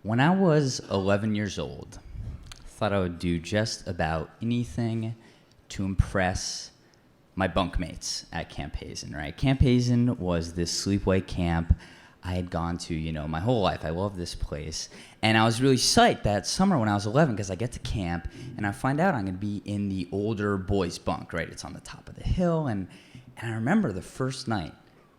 When I was 11 years old, I thought I would do just about anything to impress my bunkmates at Camp Hazen, right? Camp Hazen was this sleepaway camp I had gone to, my whole life. I love this place. And I was really psyched that summer when I was 11 because I get to camp and I find out I'm going to be in the older boys' bunk, right? It's on the top of the hill. And I remember the first night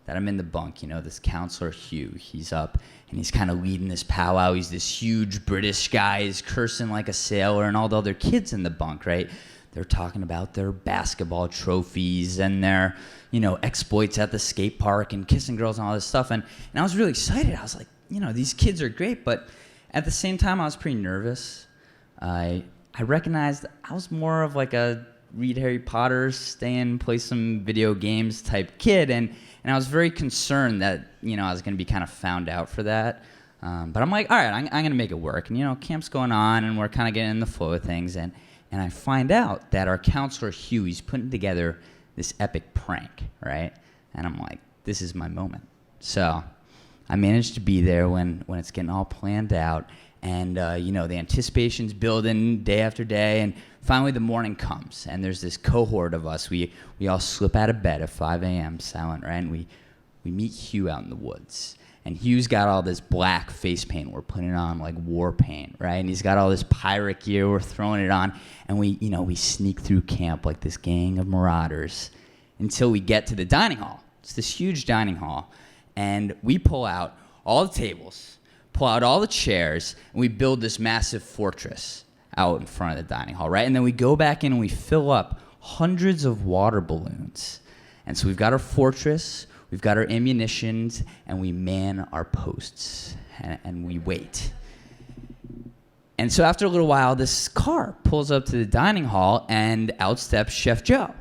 that I'm in the bunk, this counselor, Hugh, he's up and he's kind of leading this powwow. He's this huge British guy. He's cursing like a sailor, and all the other kids in the bunk, right? They're talking about their basketball trophies and their, exploits at the skate park and kissing girls and all this stuff. And I was really excited. I was like, these kids are great. But at the same time, I was pretty nervous. I recognized I was more of like a read Harry Potter, stay in, play some video games type kid. And I was very concerned that, I was going to be kind of found out for that. But I'm like, all right, I'm going to make it work. And, camp's going on and we're kind of getting in the flow of things. And I find out that our counselor, Hugh, he's putting together this epic prank, right? And I'm like, this is my moment. So I managed to be there when it's getting all planned out. And, the anticipation's building day after day. And finally the morning comes. And there's this cohort of us. We all slip out of bed at 5 a.m. silent, right? And we meet Hugh out in the woods. And Hugh's got all this black face paint. We're putting it on like war paint, right? And he's got all this pirate gear. We're throwing it on. And we sneak through camp like this gang of marauders until we get to the dining hall. It's this huge dining hall. And we pull out all the tables, pull out all the chairs, and we build this massive fortress out in front of the dining hall, right? And then we go back in and we fill up hundreds of water balloons. And so we've got our fortress, we've got our ammunitions, and we man our posts, and we wait. And so after a little while, this car pulls up to the dining hall, and out steps Chef Joe.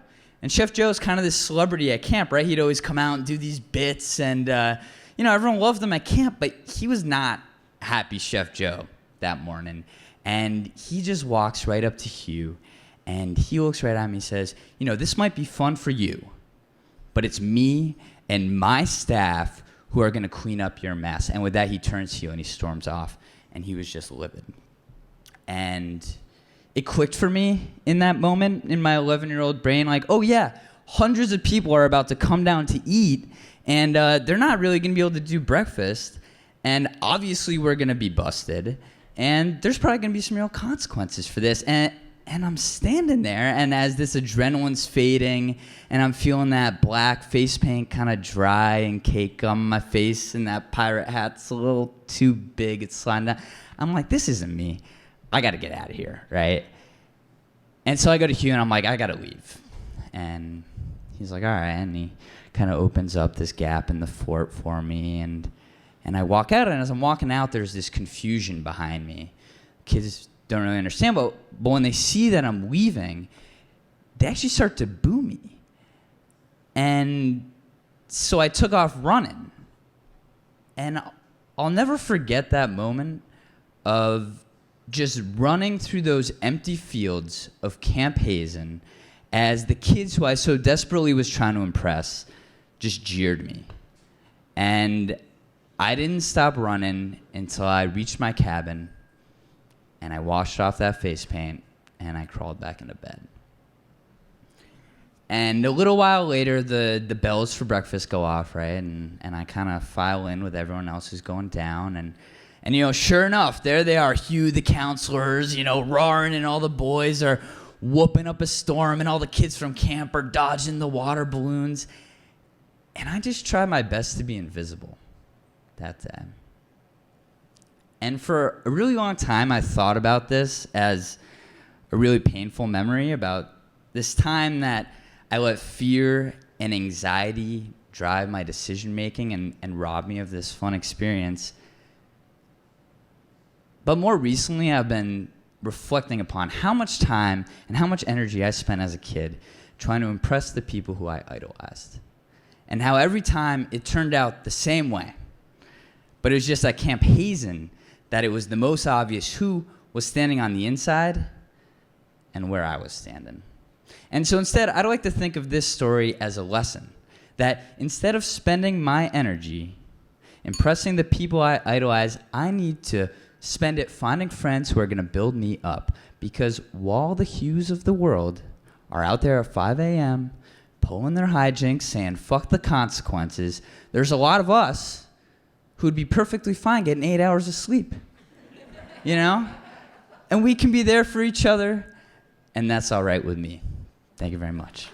And Chef Joe's kind of this celebrity at camp, right? He'd always come out and do these bits, and everyone loved him at camp, but he was not happy Chef Joe that morning. And he just walks right up to Hugh, and he looks right at me and says, this might be fun for you, but it's me and my staff who are going to clean up your mess. And with that, he turns to you and he storms off, and he was just livid. And it clicked for me in that moment in my 11-year-old brain, like, oh yeah, hundreds of people are about to come down to eat, and they're not really going to be able to do breakfast, and obviously we're going to be busted, and there's probably going to be some real consequences for this. And I'm standing there, and as this adrenaline's fading, and I'm feeling that black face paint kind of dry and cake on my face, and that pirate hat's a little too big, it's sliding down. I'm like, this isn't me. I got to get out of here, right? And so I go to Hugh, and I'm like, I got to leave. And he's like, all right. And he kind of opens up this gap in the fort for me, and I walk out, and as I'm walking out, there's this confusion behind me. Kids don't really understand, but when they see that I'm leaving, they actually start to boo me. And so I took off running. And I'll never forget that moment of just running through those empty fields of Camp Hazen as the kids who I so desperately was trying to impress just jeered me. And I didn't stop running until I reached my cabin, and I washed off that face paint, and I crawled back into bed. And a little while later, the bells for breakfast go off, right? And I kind of file in with everyone else who's going down. And sure enough, there they are, Hugh, the counselors, roaring, and all the boys are whooping up a storm, and all the kids from camp are dodging the water balloons. And I just tried my best to be invisible that day. And for a really long time, I thought about this as a really painful memory about this time that I let fear and anxiety drive my decision-making and rob me of this fun experience. But more recently, I've been reflecting upon how much time and how much energy I spent as a kid trying to impress the people who I idolized. And how every time it turned out the same way. But it was just at Camp Hazen that it was the most obvious who was standing on the inside and where I was standing. And so instead, I'd like to think of this story as a lesson. That instead of spending my energy impressing the people I idolize, I need to spend it finding friends who are going to build me up. Because while the Hughes of the world are out there at 5 a.m. pulling their hijinks, saying, fuck the consequences, there's a lot of us who'd be perfectly fine getting 8 hours of sleep. You know? And we can be there for each other, and that's all right with me. Thank you very much.